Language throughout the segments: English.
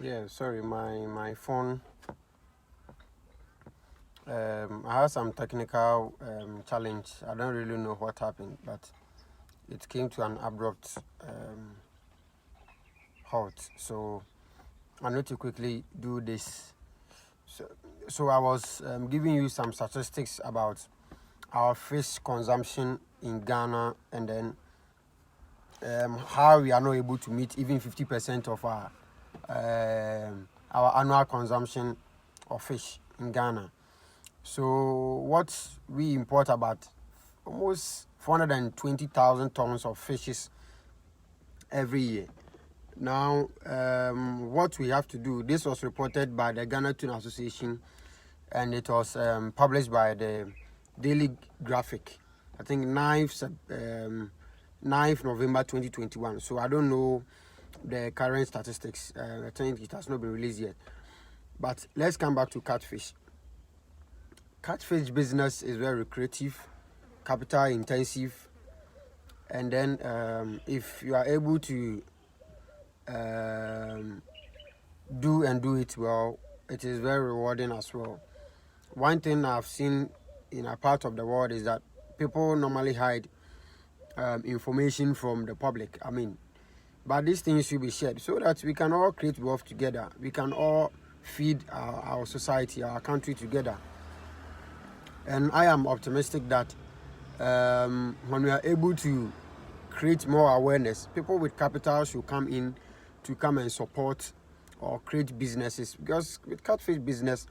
Yeah, sorry, my phone. I had some technical challenge. I don't really know what happened, but it came to an abrupt halt. So I need to quickly do this. So, so I was giving you some statistics about our fish consumption in Ghana, and then how we are not able to meet even 50% of our annual consumption of fish in Ghana. So what we import about almost 420,000 tons of fishes every year. Now, what we have to do, this was reported by the Ghana Tuna Association, and it was published by the Daily Graphic, I think 9th November 2021. So I don't know the current statistics. I think it has not been released yet. But let's come back to catfish. Catfish business is very lucrative, capital intensive, and then if you are able to do it well, it is very rewarding as well. One thing I've seen in a part of the world is that people normally hide information from the public. But these things should be shared so that we can all create wealth together. We can all feed our society, our country together. And I am optimistic that when we are able to create more awareness, people with capital should come in to come and support or create businesses. Because with catfish business,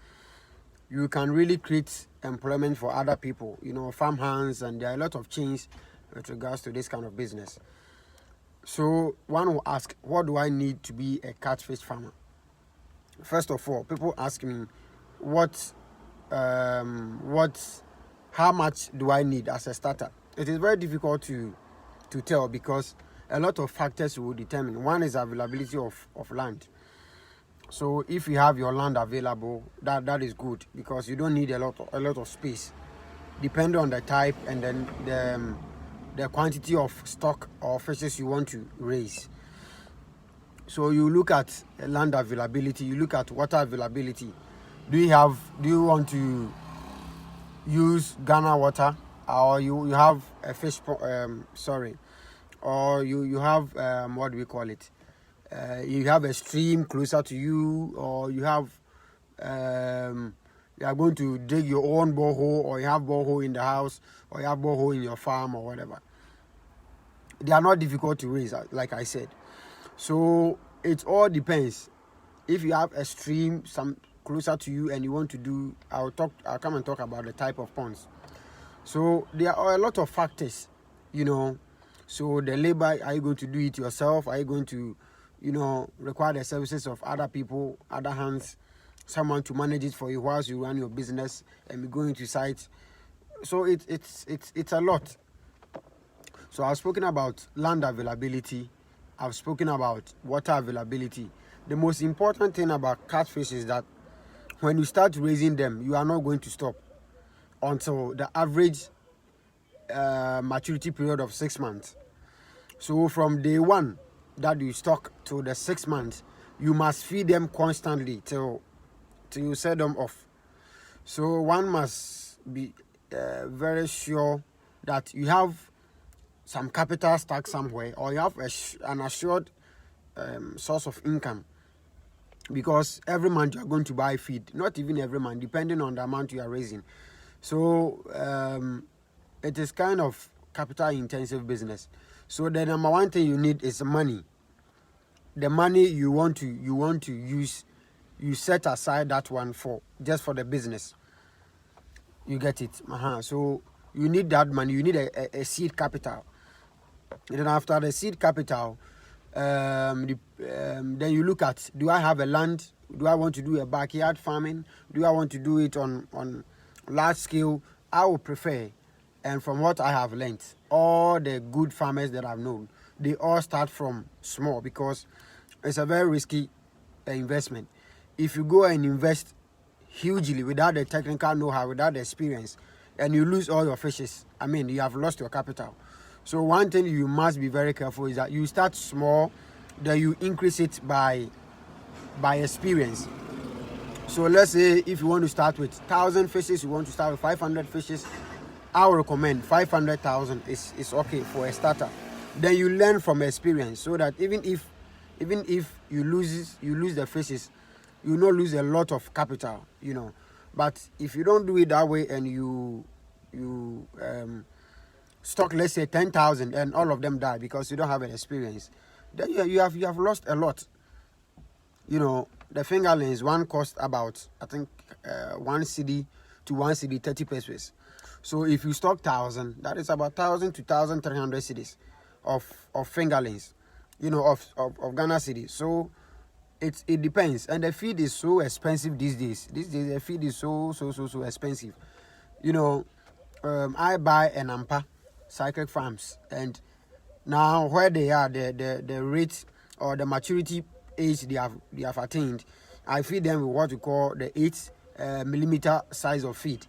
you can really create employment for other people, farm hands, and there are a lot of chains with regards to this kind of business. So one will ask, what do I need to be a catfish farmer? First of all, people ask me, how much do I need as a starter? It is very difficult to tell because a lot of factors will determine. One is availability of land. So if you have your land available, that is good because you don't need a lot of space. Depending on the type and then the quantity of stock or fishes you want to raise. So you look at land availability, you look at water availability. Do you want to use Ghana water, or you have a fish or you have what do we call it? You have a stream closer to you, or you have you are going to dig your own borehole, or you have borehole in the house, or you have borehole in your farm, or whatever. They are not difficult to raise, like I said. So it all depends. If you have a stream some closer to you and you want to do, I'll come and talk about the type of ponds. So there are a lot of factors, So the labor, are you going to do it yourself? Are you going to, require the services of other people, other hands, someone to manage it for you whilst you run your business and be going to sites? So it's a lot. So I've spoken about land availability. I've spoken about water availability. The most important thing about catfish is that when you start raising them, you are not going to stop until the average maturity period of 6 months. So from day one that you stock to the 6 months, you must feed them constantly till you set them off. So one must be very sure that you have some capital stacked somewhere, or you have an assured source of income, because every month you are going to buy feed. Not even every month, depending on the amount you are raising. So it is kind of capital intensive business. So the number one thing you need is money. The money you want to use, you set aside that one for the business. You get it? So you need that money. You need a seed capital. And then after the seed capital, then you look at, do I have a land? Do I want to do a backyard farming? Do I want to do it on large scale? I would prefer, and from what I have learned, all the good farmers that I've known, they all start from small because it's a very risky investment. If you go and invest hugely without the technical know-how, without the experience, and you lose all your fishes, you have lost your capital. So one thing you must be very careful is that you start small, then you increase it by by experience. So let's say if you want to start with 1,000 fishes, you want to start with 500 fishes, I would recommend 500,000 is okay for a starter. Then you learn from experience, so that even if you lose the fishes, you not lose a lot of capital, But if you don't do it that way and you stock, let's say 10,000, and all of them die because you don't have an experience, then you have lost a lot. The fingerlings, one cost about, I think, 1 cedi to 1 cedi 30 pesos. So if you stock 1,000, that is about 1,000 to 1,300 cedis of fingerlings, of Ghana cedis. So it depends, and the feed is so expensive these days. These days the feed is so expensive. I buy an Ampa cyclic farms, and now where they are, the rate or the maturity age they have attained, I feed them with what we call the 8 millimeter size of feed.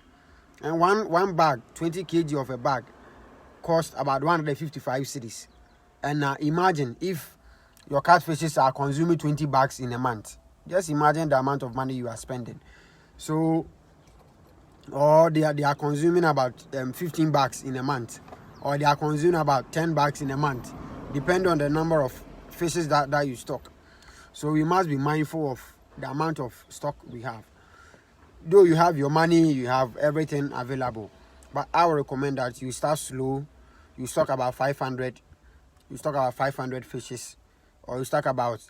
And one bag, 20 kg of a bag, cost about 155 cedis. And now imagine if your catfishes are consuming 20 bags in a month. Just imagine the amount of money you are spending. So, or they are consuming about 15 bags in a month, or they are consuming about 10 bags in a month, depending on the number of fishes that you stock. So we must be mindful of the amount of stock we have. Though you have your money, you have everything available, but I would recommend that you start slow. You stock about 500. You stock about 500 fishes, or you stock about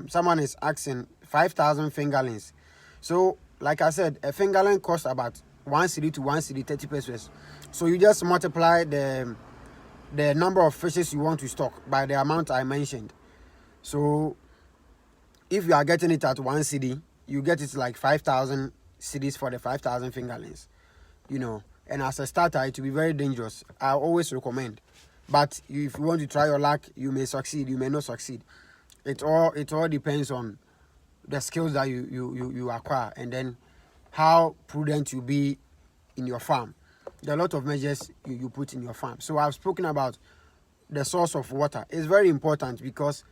someone is asking 5,000 fingerlings. So like I said, a fingerling costs about 1 cedi to 1 cedi 30 pesos. So you just multiply the number of fishes you want to stock by the amount I mentioned. So if you are getting it at 1 cedi, you get it like 5,000 cedis for the 5,000 fingerlings, And as a starter, it will be very dangerous. I always recommend. But if you want to try your luck, you may succeed, you may not succeed. It all depends on the skills that you acquire, and then how prudent you be in your farm. There are a lot of measures you put in your farm. So I've spoken about the source of water. It's very important because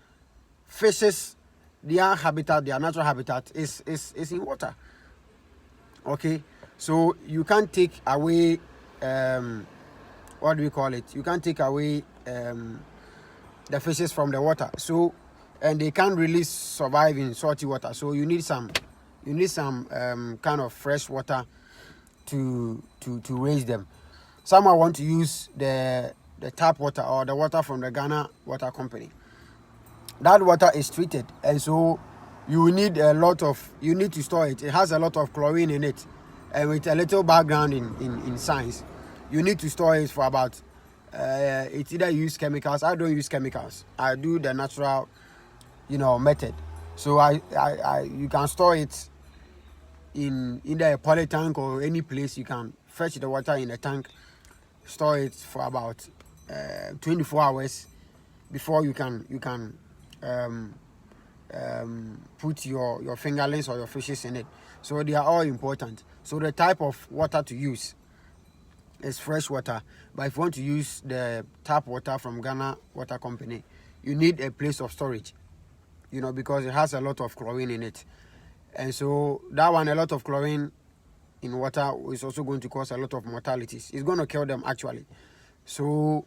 fishes, their natural habitat is in water. Okay, so you can't take away what do we call it? You can't take away the fishes from the water. So, and they can't really survive in salty water. So you need some kind of fresh water to raise them. Some want to use the tap water or the water from the Ghana Water Company. That water is treated, and so you need to store it. It has a lot of chlorine in it, and with a little background in science, you need to store it for about it's either use chemicals. I don't use chemicals. I do the natural method. So you can store it in either a poly tank or any place. You can fetch the water in a tank, store it for about 24 hours before you can put your fingerlings or your fishes in it. So they are all important. So the type of water to use is fresh water, but if you want to use the tap water from Ghana Water Company, you need a place of storage, because it has a lot of chlorine in it. And so that one, a lot of chlorine in water is also going to cause a lot of mortalities. It's going to kill them actually. So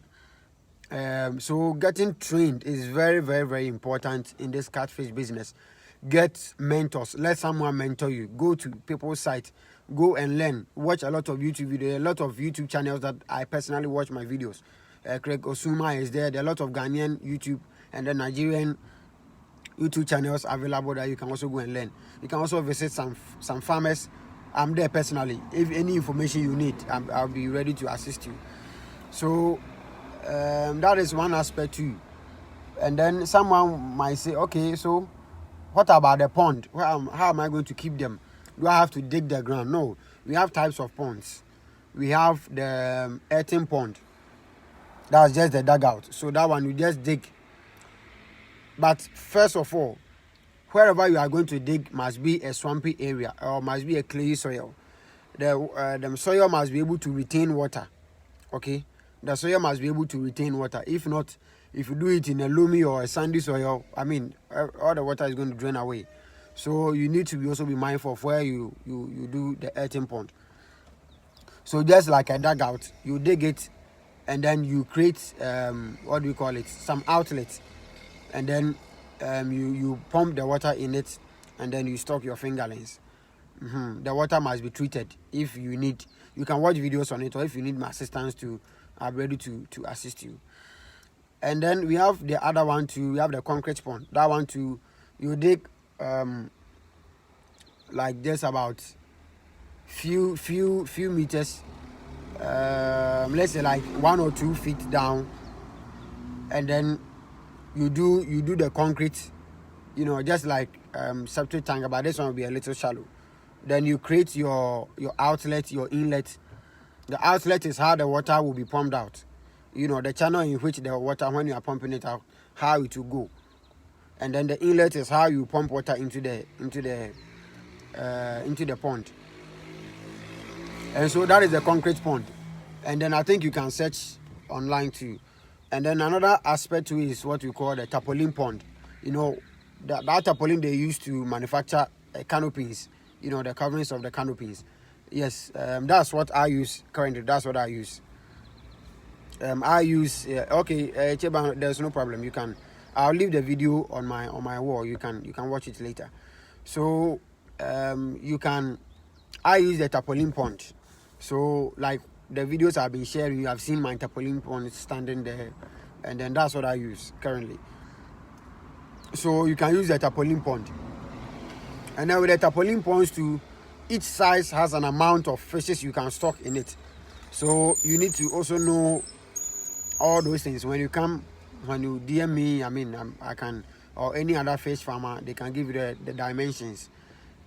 getting trained is very, very, very important in this catfish business. Get mentors. Let someone mentor you. Go to people's site. Go and learn. Watch a lot of YouTube videos. A lot of YouTube channels that I personally watch my videos. Craig Osuma is there. There are a lot of Ghanaian YouTube and the Nigerian YouTube channels available that you can also go and learn. You can also visit some farmers. I'm there personally. If any information you need, I'll be ready to assist you. So that is one aspect too. And then someone might say, okay, so what about the pond? How am I going to keep them? Do I have to dig the ground? No. We have types of ponds. We have the earthen pond. That's just the dugout. So that one you just dig. But first of all, wherever you are going to dig must be a swampy area or must be a clay soil. The soil must be able to retain water. Okay? The soil must be able to retain water. If not, if you do it in a loamy or a sandy soil, all the water is going to drain away. So you need to also be mindful of where you do the earthing pond. So just like a dugout, you dig it, and then you create what do we call it? Some outlets, and then you pump the water in it, and then you stock your fingerlings. The water must be treated. If you need, you can watch videos on it, or if you need my assistance to, I'm ready to assist you. And then we have the other one too. We have the concrete pond. That one too, you dig like just about few meters, let's say like 1 or 2 feet down, and then you do the concrete, just like septic tank, but this one will be a little shallow. Then you create your outlet, your inlet. The outlet is how the water will be pumped out. The channel in which the water, when you are pumping it out, how it will go. And then the inlet is how you pump water into the pond. And so that is the concrete pond. And then I think you can search online too. And then another aspect too is what we call the tarpaulin pond. That tarpaulin they use to manufacture canopies, the coverings of the canopies. Yes, that's what I use currently. That's what I use. Cheba, there's no problem. I'll leave the video on my wall. You can watch it later. So I use the tarpaulin pond. So like the videos I've been sharing, you have seen my tarpaulin pond standing there, and then that's what I use currently. So you can use the tarpaulin pond. And then with the tarpaulin ponds too, each size has an amount of fishes you can stock in it. So you need to also know all those things. When you DM me, I can, or any other fish farmer, they can give you the dimensions,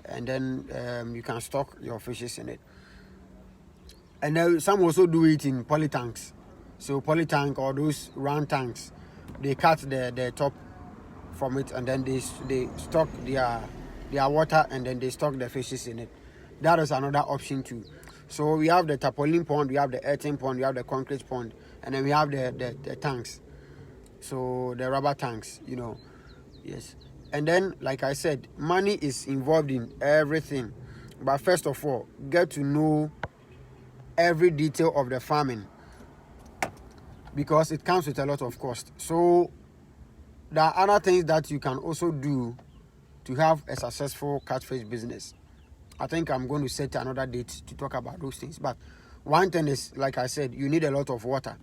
and then you can stock your fishes in it. And then some also do it in poly tanks. So poly tank, or those round tanks, they cut the top from it, and then they stock their water, and then they stock the fishes in it. That is another option too. So we have the tarpaulin pond, we have the earthen pond, we have the concrete pond, and then we have the tanks. So the rubber tanks, yes. And then, like I said, money is involved in everything. But first of all, get to know every detail of the farming, because it comes with a lot of cost. So there are other things that you can also do to have a successful catfish business. I think I'm going to set another date to talk about those things. But one thing is, like I said, you need a lot of water.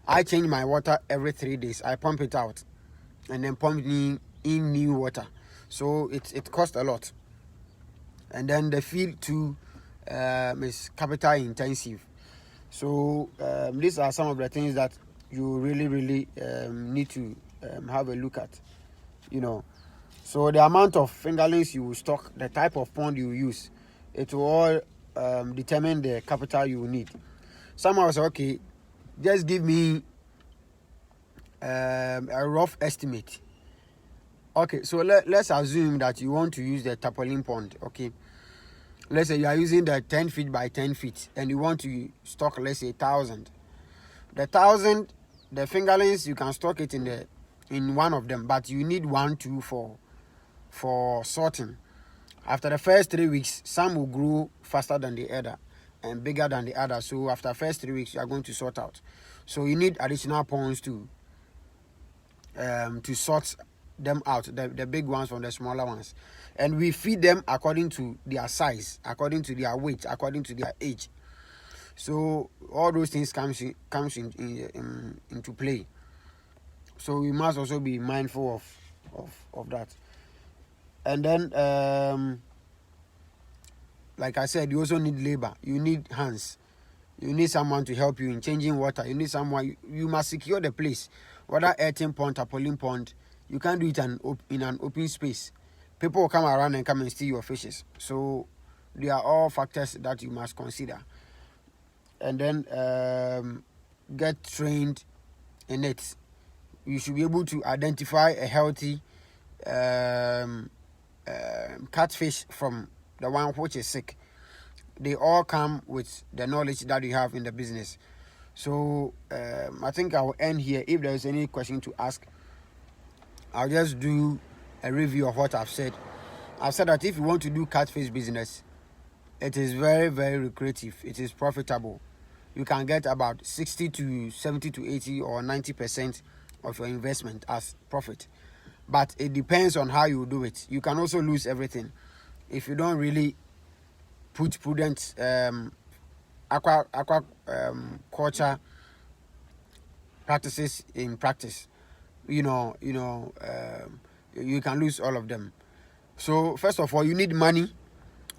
I change my water every 3 days. I pump it out and then pump in new water. So it costs a lot. And then the feed too is capital intensive. So these are some of the things that you really need to have a look at. So the amount of fingerlings you will stock, the type of pond you use, it will all determine the capital you will need. Someone will say, okay, just give me a rough estimate. Okay, so let's assume that you want to use the tarpaulin pond. Okay, let's say you are using the 10 feet by 10 feet, and you want to stock, let's say 1,000. The 1,000, the fingerlings, you can stock it in one of them, but you need 1, 2 for sorting. After the first 3 weeks, some will grow faster than the other and bigger than the other. So after the first 3 weeks, you are going to sort out. So you need additional ponds to sort them out, the big ones from the smaller ones. And we feed them according to their size, according to their weight, according to their age. So all those things comes into play. So we must also be mindful of that. And then, like I said, you also need labor. You need hands. You need someone to help you in changing water. You need someone. You must secure the place. Whether earthen pond, tarpaulin pond, you can't do it in an open space. People will come around and come and steal your fishes. So they are all factors that you must consider. And then get trained in it. You should be able to identify a healthy catfish from the one which is sick. They all come with the knowledge that you have in the business. So I think I will end here. If there is any question to ask, I'll just do a review of what I've said. I've said that if you want to do catfish business, it is very, very lucrative. It is profitable. You can get about 60 to 70 to 80 or 90% of your investment as profit. But it depends on how you do it. You can also lose everything if you don't really put prudent aquaculture practices in practice. You can lose all of them. So first of all, you need money.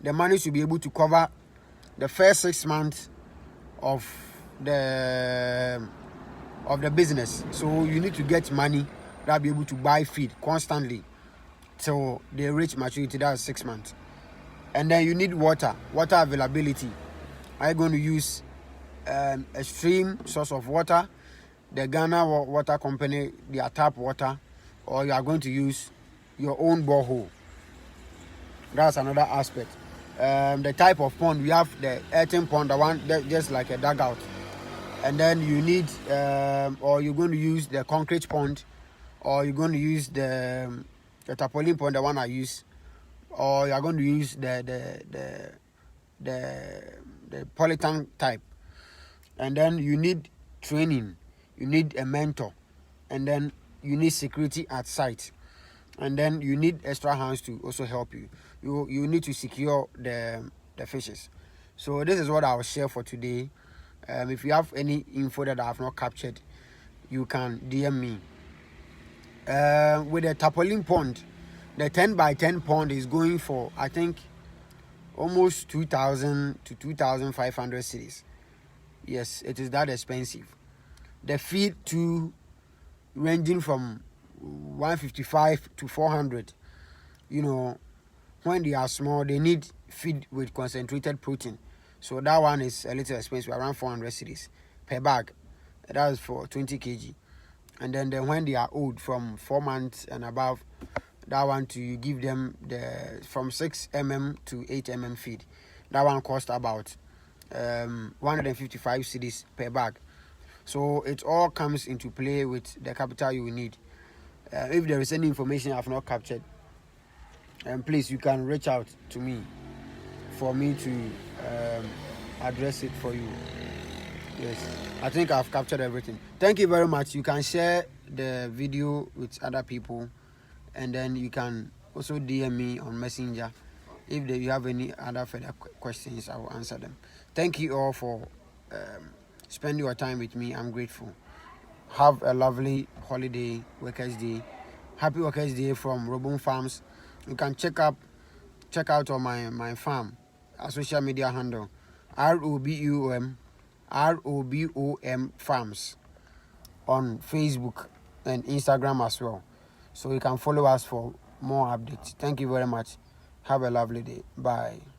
The money should be able to cover the first 6 months of the business. So you need to get money that be able to buy feed constantly till they reach maturity. That's 6 months. And then you need water availability. Are you going to use a stream source of water, the Ghana Water Company, their tap water, or you are going to use your own borehole? That's another aspect. The type of pond, we have the earthen pond, the one that just like a dugout. And then you need, or you're going to use the concrete pond, or you're going to use the tarpaulin pond, the one I use, or you're going to use the polytank type. And then you need training, you need a mentor, and then you need security at site, and then you need extra hands to also help you. You need to secure the fishes. So this is what I'll share for today. If you have any info that I have not captured, you can DM me. With the tarpaulin pond, the 10 by 10 pond is going for, I think, almost 2,000 to 2,500 cedis. Yes, it is that expensive. The feed too, ranging from 155 to 400. When they are small, they need feed with concentrated protein. So that one is a little expensive, around 400 cedis per bag. That is for 20 kg. And then when they are old, from 4 months and above, that one you give them from 6 mm to 8 mm feed. That one costs about 155 cedis per bag. So it all comes into play with the capital you will need. If there is any information I have not captured, please, you can reach out to me for me to address it for you. Yes, I think I've captured everything. Thank you very much. You can share the video with other people, and then you can also DM me on Messenger. If you have any other further questions, I will answer them. Thank you all for spending your time with me. I'm grateful. Have a lovely holiday, Workers' Day. Happy Workers' Day from Robon Farms. You can check out on my farm, a social media handle, ROBOM Farms, on Facebook and Instagram as well. So you can follow us for more updates. Thank you very much. Have a lovely day. Bye.